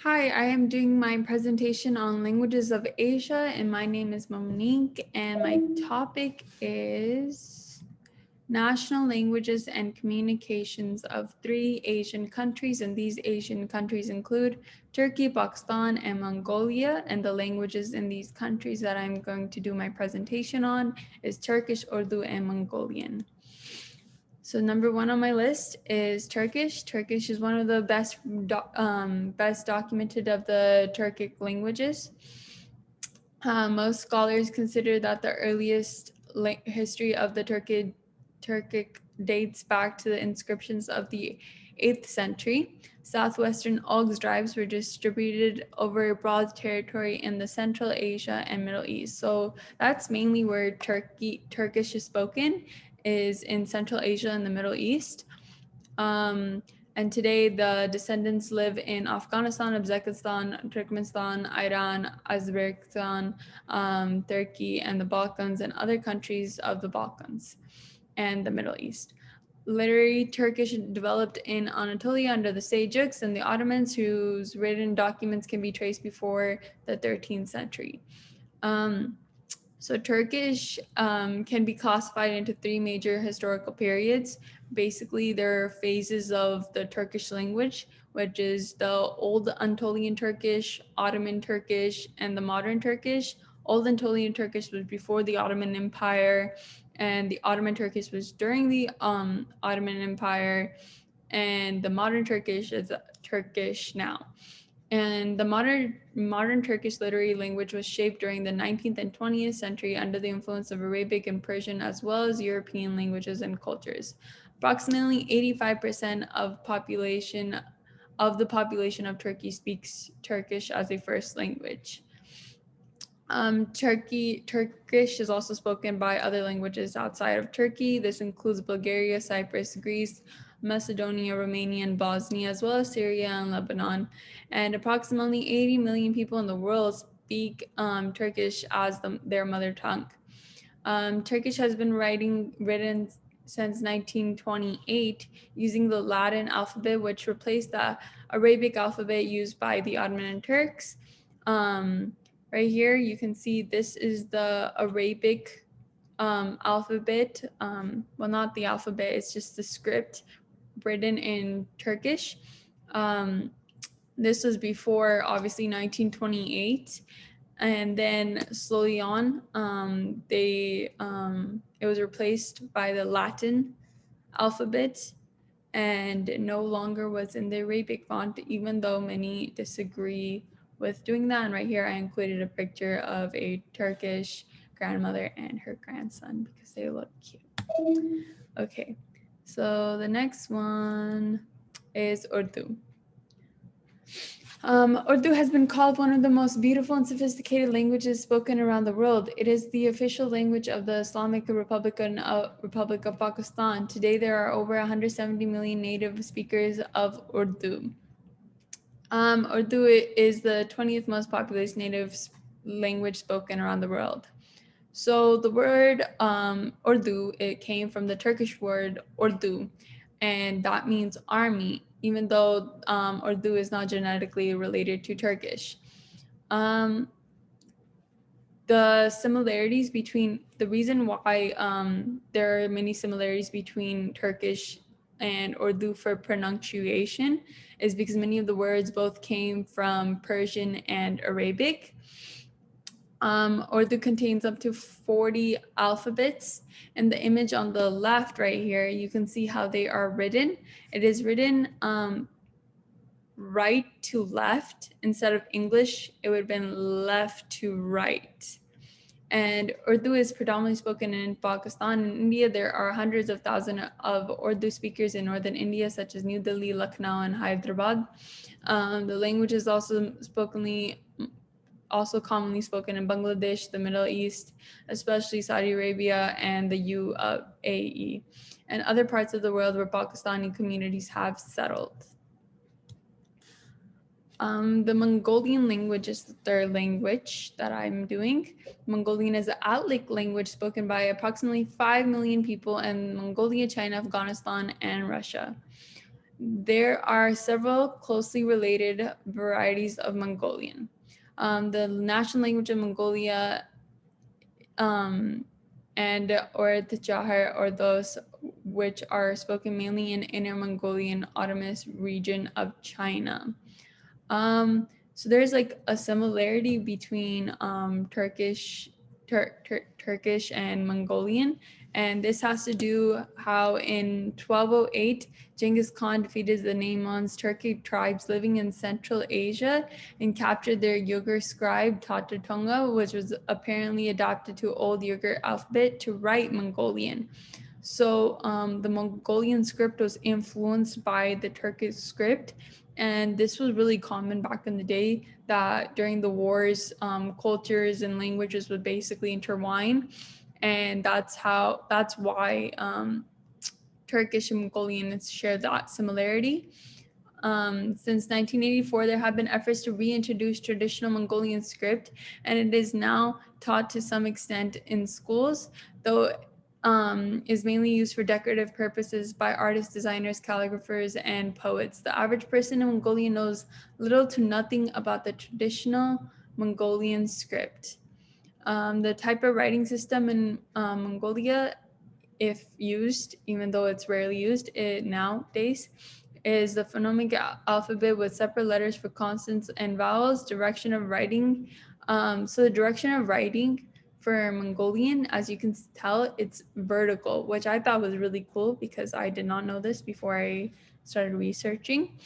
Hi, I am doing my presentation on languages of Asia, and my name is Monique, and my topic is national languages and communications of three Asian countries, and these Asian countries include Turkey, Pakistan, and Mongolia, and the languages in these countries that I'm going to do my presentation on is Turkish, Urdu, and Mongolian. So number one on my list is Turkish. Turkish is one of the best documented of the Turkic languages. Most scholars consider that the earliest history of the Turkic dates back to the inscriptions of the 8th century. Southwestern Oghuz tribes were distributed over a broad territory in the Central Asia and Middle East. So that's mainly where Turkish is spoken, is in Central Asia and the Middle East. And today the descendants live in Afghanistan, Uzbekistan, Turkmenistan, Iran, Azerbaijan, Turkey, and the Balkans, and other countries of the Balkans and the Middle East. Literary Turkish developed in Anatolia under the Seljuks and the Ottomans, whose written documents can be traced before the 13th century. So Turkish can be classified into three major historical periods. Basically, there are phases of the Turkish language, which is the Old Anatolian Turkish, Ottoman Turkish, and the Modern Turkish. Old Anatolian Turkish was before the Ottoman Empire, and the Ottoman Turkish was during the Ottoman Empire, and the Modern Turkish is Turkish now. And the modern Turkish literary language was shaped during the 19th and 20th century under the influence of Arabic and Persian, as well as European languages and cultures. Approximately 85% of the population of Turkey speaks Turkish as a first language. Turkish is also spoken by other languages outside of Turkey. This includes Bulgaria, Cyprus, Greece, Macedonia, Romania, and Bosnia, as well as Syria and Lebanon. And approximately 80 million people in the world speak Turkish as their mother tongue. Turkish has been written since 1928 using the Latin alphabet, which replaced the Arabic alphabet used by the Ottoman Turks. Right here, you can see this is the Arabic alphabet. Well, not the alphabet, it's just the script written in Turkish. This was before, obviously, 1928. And then slowly on, it was replaced by the Latin alphabet and no longer was in the Arabic font, even though many disagree with doing that. And right here, I included a picture of a Turkish grandmother and her grandson because they look cute. Okay, so the next one is Urdu. Urdu has been called one of the most beautiful and sophisticated languages spoken around the world. It is the official language of the Islamic Republic of Pakistan. Today, there are over 170 million native speakers of Urdu. Urdu is the 20th most populous native language spoken around the world. So the word Urdu, it came from the Turkish word Urdu, and that means army, even though Urdu is not genetically related to Turkish. The similarities between, the reason why there are many similarities between Turkish and Urdu for pronunciation is because many of the words both came from Persian and Arabic. Urdu contains up to 40 alphabets. And the image on the left right here, you can see how they are written. It is written right to left. Instead of English, it would have been left to right. And Urdu is predominantly spoken in Pakistan and India. There are hundreds of thousands of Urdu speakers in northern India, such as New Delhi, Lucknow, and Hyderabad. The language is also commonly spoken in Bangladesh, the Middle East, especially Saudi Arabia and the UAE, and other parts of the world where Pakistani communities have settled. The Mongolian language is the third language that I'm doing. Mongolian is an Atlic language spoken by approximately 5 million people in Mongolia, China, Afghanistan, and Russia. There are several closely related varieties of Mongolian. The national language of Mongolia and or the Jahar, or those which are spoken mainly in Inner Mongolian Autonomous Region of China. So there's like a similarity between Turkish and Mongolian, and this has to do how in 1208 Genghis Khan defeated the Nayman's Turkic tribes living in Central Asia and captured their Uyghur scribe Tatatonga, which was apparently adapted to Old Uyghur alphabet to write Mongolian. So the Mongolian script was influenced by the Turkish script, and this was really common back in the day, that during the wars, cultures and languages would basically intertwine, and that's why Turkish and Mongolian share that similarity. Since 1984, there have been efforts to reintroduce traditional Mongolian script, and it is now taught to some extent in schools, though is mainly used for decorative purposes by artists, designers, calligraphers, and poets. The average person in Mongolia knows little to nothing about the traditional Mongolian script. The type of writing system in Mongolia, if used, even though it's rarely used nowadays, is the phonemic alphabet with separate letters for consonants and vowels. Direction of writing. So the direction of writing for Mongolian, as you can tell, it's vertical, which I thought was really cool because I did not know this before I started researching.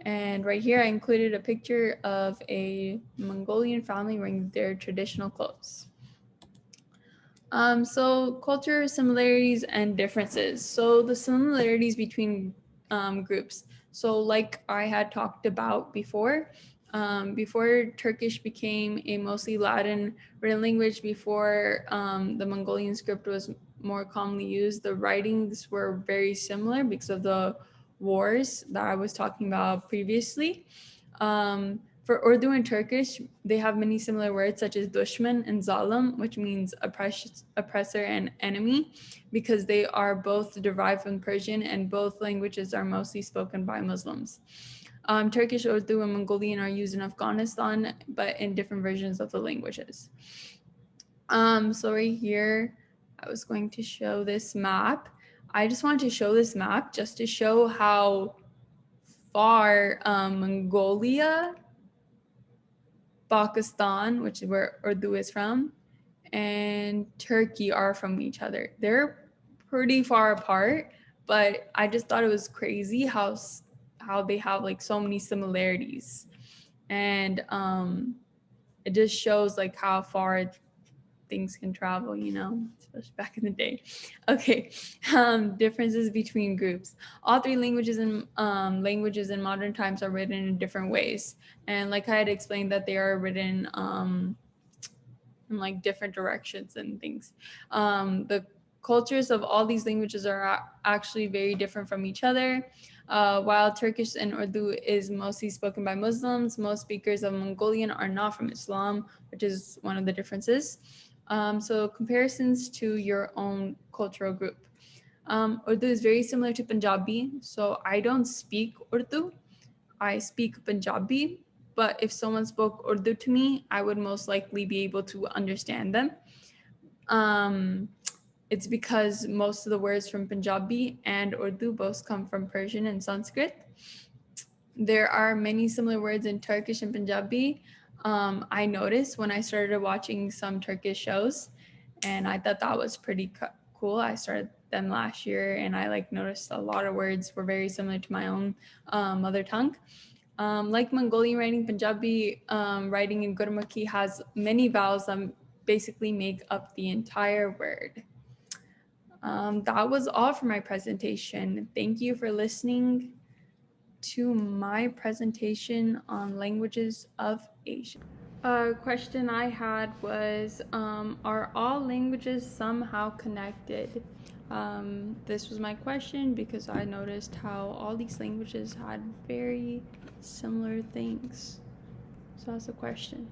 And right here, I included a picture of a Mongolian family wearing their traditional clothes. So culture similarities and differences. So the similarities between groups. So like I had talked about before Turkish became a mostly Latin written language, before the Mongolian script was more commonly used, the writings were very similar because of the wars that I was talking about previously. For Urdu and Turkish, they have many similar words such as dushman and zalim, which means oppressor and enemy, because they are both derived from Persian, and both languages are mostly spoken by Muslims. Turkish, Urdu, and Mongolian are used in Afghanistan, but in different versions of the languages. So right here, I was going to show this map. I just wanted to show this map just to show how far Mongolia, Pakistan, which is where Urdu is from, and Turkey are from each other. They're pretty far apart, but I just thought it was crazy how they have like so many similarities, and it just shows like how far things can travel, especially back in the day. Okay, differences between groups. All three languages in modern times are written in different ways, and like I had explained, that they are written in like different directions and things. The cultures of all these languages are actually very different from each other. While Turkish and Urdu is mostly spoken by Muslims, most speakers of Mongolian are not from Islam, which is one of the differences. So comparisons to your own cultural group. Urdu is very similar to Punjabi. So I don't speak Urdu. I speak Punjabi, but if someone spoke Urdu to me, I would most likely be able to understand them. It's because most of the words from Punjabi and Urdu both come from Persian and Sanskrit. There are many similar words in Turkish and Punjabi. I noticed when I started watching some Turkish shows, and I thought that was pretty cool. I started them last year, and I noticed a lot of words were very similar to my own mother tongue. Like Mongolian writing, Punjabi writing in Gurmukhi has many vowels that basically make up the entire word. That was all for my presentation. Thank you for listening to my presentation on languages of Asia. A question I had was, are all languages somehow connected? This was my question because I noticed how all these languages had very similar things. So that's the question.